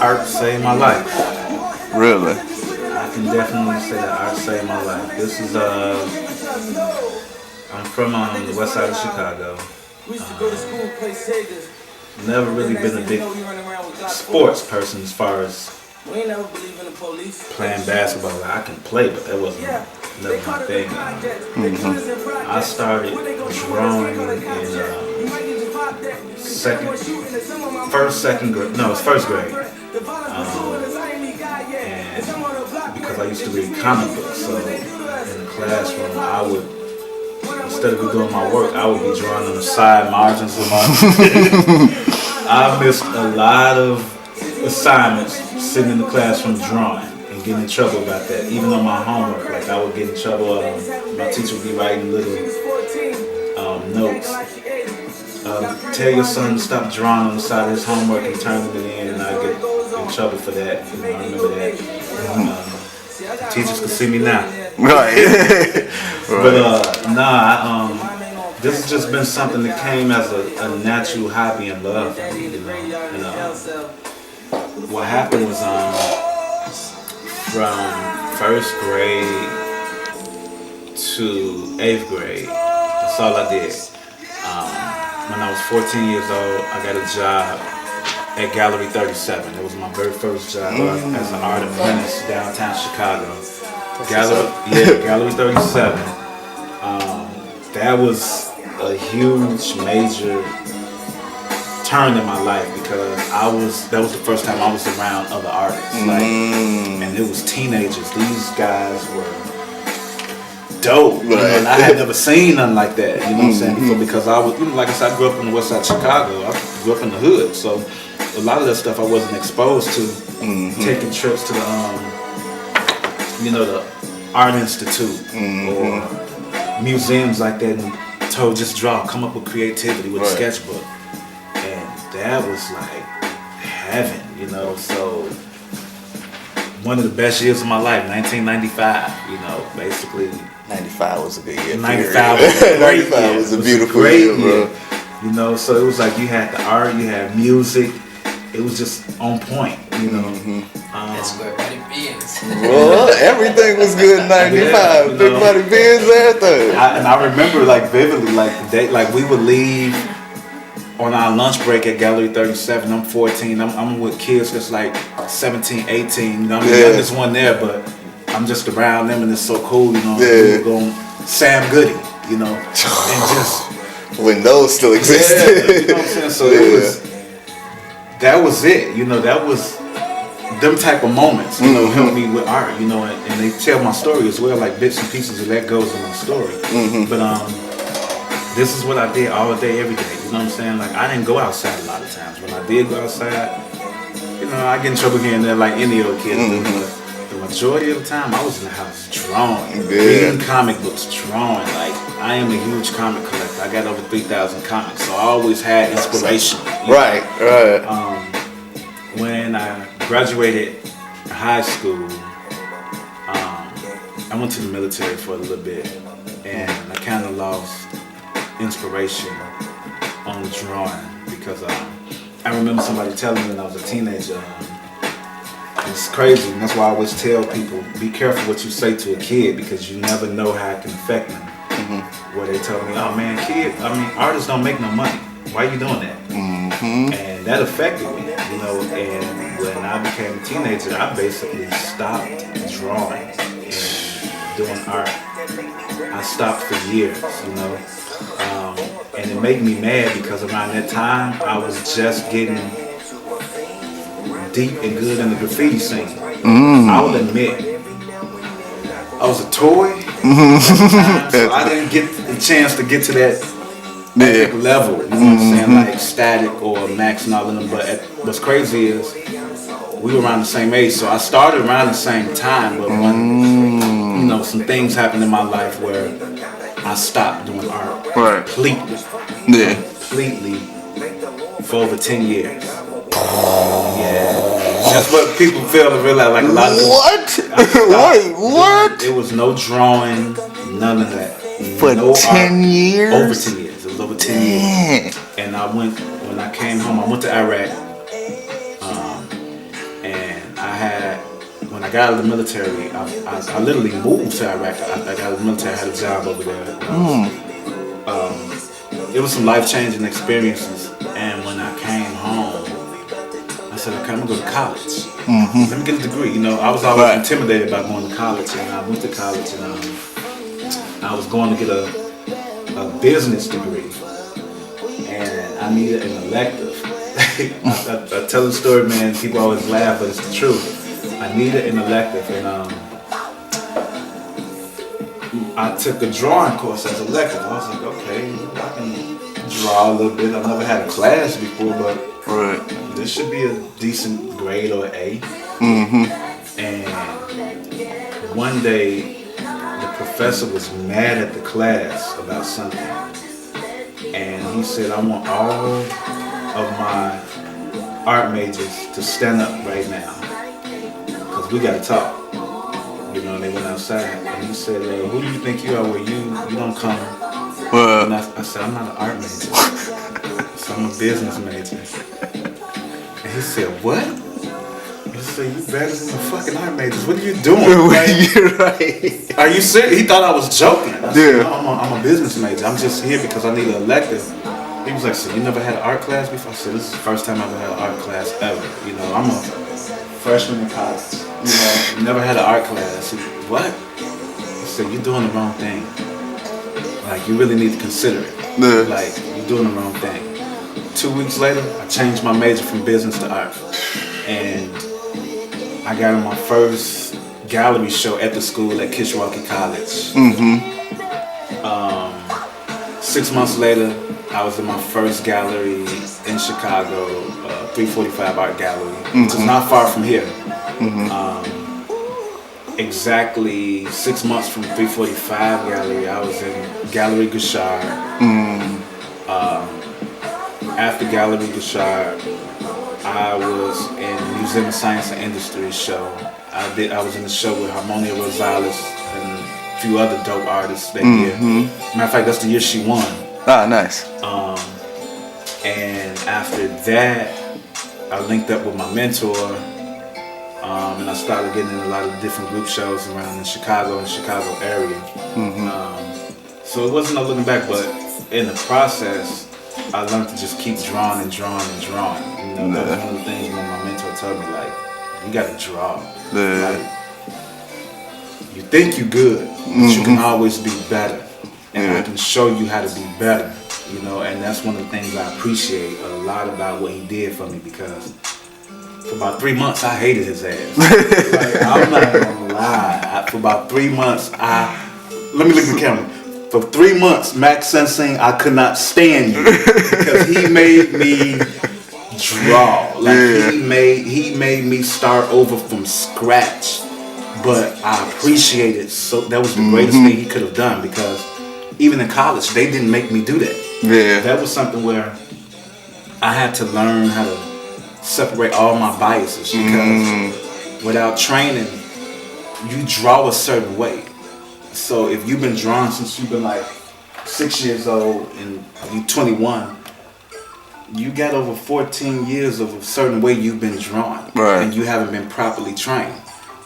art saved my life. Really? I can definitely say that art saved my life. This is I'm from the west side of Chicago. Never really been a big sports person as far as playing basketball. Like, I can play, but that wasn't never my thing. I started drawing in first grade. And because I used to read comic books, so in the classroom, I would, instead of doing my work, I would be drawing on the side margins of my. I missed a lot of assignments sitting in the classroom drawing and getting in trouble about that. Even on my homework, like I would get in trouble. My teacher would be writing little notes. Tell your son to stop drawing on the side of his homework and turn it in, and I get in trouble for that. You know, I remember that. Teachers can see me now. Right. But this has just been something that came as a natural hobby and love for me. You know? And, what happened was from first grade to 8th grade, that's all I did. When I was 14 years old, I got a job at Gallery 37. It was my very first job as an art apprentice downtown Chicago. Gallery 37. That was a huge, major turn in my life because that was the first time I was around other artists. Like, and it was teenagers. These guys were dope. You know, and I had never seen nothing like that, you know what I'm saying, before, because I was, like I said, I grew up in the west side of Chicago. I grew up in the hood, so a lot of that stuff I wasn't exposed to. Taking trips to the the Art Institute or museums like that and told just draw, come up with creativity with a sketchbook. And that was like heaven, you know. So one of the best years of my life, 1995, you know, basically. 95 was a good year. 95 was a great year. 95 was a beautiful year, bro. You know, so it was like you had the art, you had music. It was just on point, you know. That's where Buddy Benz. Well, everything was good in 95. Big Buddy Benz, everything. And I remember like vividly, like the day, like we would leave on our lunch break at Gallery 37. I'm 14. I'm with kids that's like 17, 18. You know, I'm the youngest one there, but I'm just around them and it's so cool, you know. We were going Sam Goody, you know, and just when those still existed. you know what I'm saying? So that was it, you know. That was them type of moments, you know, help me with art, you know, and they tell my story as well, like bits and pieces of that goes in my story. But this is what I did all day, every day. You know what I'm saying? Like I didn't go outside a lot of times. When I did go outside, you know, I get in trouble here and there like any old kid do. But the majority of the time, I was in the house drawing, reading comic books, drawing. Like I am a huge comic collector. I got over 3,000 comics, so I always had inspiration. Right. When I graduated high school, I went to the military for a little bit, and I kind of lost inspiration on drawing because I remember somebody telling me when I was a teenager, it's crazy, and that's why I always tell people, be careful what you say to a kid because you never know how it can affect them. Where they tell me, oh man, artists don't make no money. Why are you doing that? And that affected me, you know, and when I became a teenager, I basically stopped drawing and doing art. I stopped for years, you know, and it made me mad because around that time, I was just getting deep and good in the graffiti scene. I will admit, I was a toy, so I didn't get the chance to get to that level, you know what I'm saying, like Static or Max and all of them. But what's crazy is we were around the same age, so I started around the same time. But when you know, some things happened in my life where I stopped doing art completely, completely for over 10 years. That's what people fail to realize. Like a lot of Wait, what? It was no drawing, none of that. For 10 years? Over 10 years. It was over 10 years. And when I came home, I went to Iraq. I got out of the military. I literally moved to Iraq. I got out of the military. I had a job over there. It was some life-changing experiences. And when I came home, I said, okay, I'm gonna go to college. Let me get a degree. You know, I was always intimidated about going to college, and I went to college, and I was going to get a business degree, and I needed an elective. I tell the story, man. People always laugh, but it's the truth. I needed an elective, and I took a drawing course as an elective. I was like, okay, I can draw a little bit. I've never had a class before, but this should be a decent grade or A. And one day, the professor was mad at the class about something, and he said, I want all of my art majors to stand up right now, because we got to talk. You know, and they went outside, and he said, who do you think you are? Well, you don't come. And I said, I'm not an art major, so I'm a business major. And he said, what? He said, you better than the fucking art majors. What are you doing? You're right. Are you serious? He thought I was joking. I said, no, I'm a business major. I'm just here because I need an elective. He was like, so you never had an art class before? I said, this is the first time I've ever had an art class ever. You know, I'm a freshman in college. You know, never had an art class. I said, what? He said, you're doing the wrong thing. Like, you really need to consider it. Like, you're doing the wrong thing. 2 weeks later, I changed my major from business to art. And I got in my first gallery show at the school at Kishwaukee College. 6 months later, I was in my first gallery in Chicago, 345 Art Gallery, which is not far from here. Exactly 6 months from 345 Gallery, I was in Gallery Gouchard. After Gallery Gouchard, I was in the Museum of Science and Industry show. I was in the show with Harmonia Rosales and a few other dope artists that year. Matter of fact, that's the year she won. Ah, nice. And after that, I linked up with my mentor, and I started getting in a lot of different group shows around the Chicago area. So it wasn't no looking back, but in the process, I learned to just keep drawing and drawing and drawing. You know, that was one of the things when my mentor told me, like, you gotta draw. Like, you think you're good, but you can always be better. And I can show you how to be better, you know, and that's one of the things I appreciate a lot about what he did for me, because for about 3 months I hated his ass. Like, I'm not gonna lie. For about 3 months, let me look at the camera. For 3 months, Max Sensing, I could not stand you because he made me draw. Like he made me start over from scratch. But I appreciate it. So that was the greatest thing he could have done, because even in college, they didn't make me do that. That was something where I had to learn how to separate all my biases, because without training, you draw a certain way. So if you've been drawing since you've been like 6 years old and you're 21, you got over 14 years of a certain way you've been drawing, and you haven't been properly trained.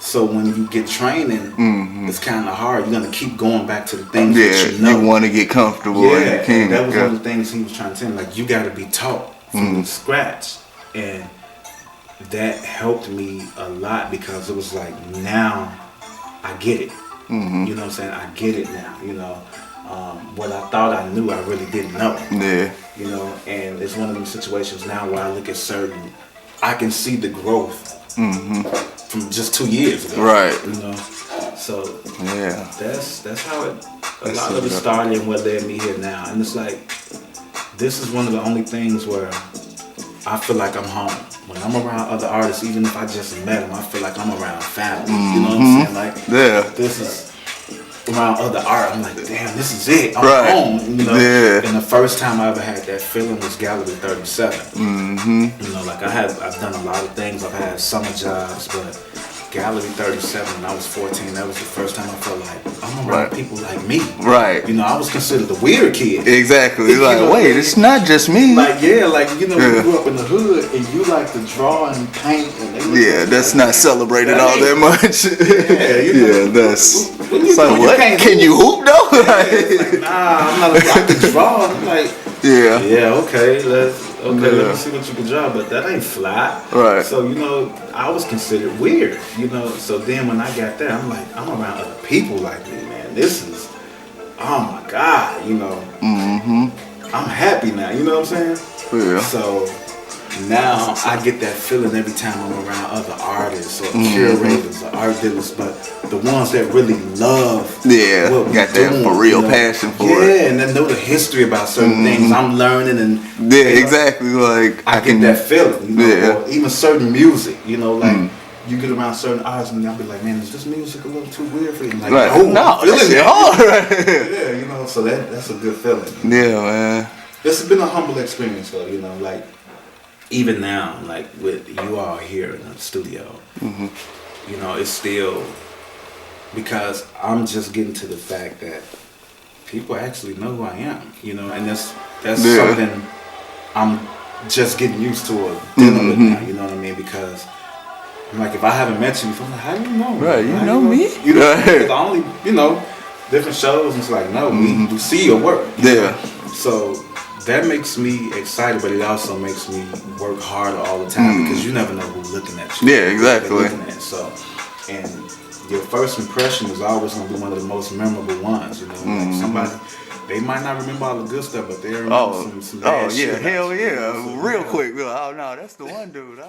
So when you get training, it's kind of hard. You're gonna keep going back to the things that you know. You want to get comfortable. And that was one of the things he was trying to tell me. Like, you got to be taught from scratch, and that helped me a lot, because it was like, now I get it. You know what I'm saying? I get it now. You know, what I thought I knew, I really didn't know. You know, and it's one of those situations now where I look at certain, I can see the growth. From just 2 years ago, you know. So that's how a lot of it started and what led me here now. And it's like, this is one of the only things where I feel like I'm home. When I'm around other artists, even if I just met them, I feel like I'm around family. You know what I'm saying? Like, this is around other art. I'm like, damn, this is it. I'm home. You know. And the first time I ever had that feeling was Gallery 37. You know, like I've done a lot of things. I've had summer jobs, but Gallery 37 when I was 14. That was the first time I felt like I'm around people like me. Right. You know, I was considered the weird kid. Exactly. It's like, know, wait, it's not just me. Like, yeah, like, you know, you grew up in the hood and you like to draw and paint. And that's not celebrated all that much. Yeah, you know, that's. It's like, what? Can you hoop though? It's like, nah, I'm not. I can draw. I'm like, yeah, okay, let me see what you can draw, but that ain't fly. Right. So, you know, I was considered weird, you know. So then when I got there, I'm like, I'm around other people like me, man. This is, oh my God, you know. I'm happy now, you know what I'm saying? Yeah. So now I get that feeling every time I'm around other artists or curators or art dealers, but the ones that really love what we got that doing, for real you know? passion for it. Yeah, and then know the history about certain things I'm learning and exactly. Like I get that feeling, you know, or even certain music, you know, like you get around certain artists and I'll be like, man, is this music a little too weird for you? Like, no, feeling it's hard. Yeah, you know, so that's a good feeling. Yeah, man. This has been a humble experience though, you know, like even now, like with you all here in the studio, you know, it's still because I'm just getting to the fact that people actually know who I am, you know, and that's something I'm just getting used to or dealing with now, you know what I mean? Because I'm like, if I haven't met you before, I'm like, how do you know me? Right, you know me? You know, because I only, you know, different shows, and it's like, no, we see your work. You know? So that makes me excited, but it also makes me work harder all the time because you never know who's looking at you. Yeah, exactly. Looking at. So, and your first impression is always going to be one of the most memorable ones. You know, like somebody, they might not remember all the good stuff, but they remember some bad shit. Hell yeah, real quick. Oh no, that's the one dude.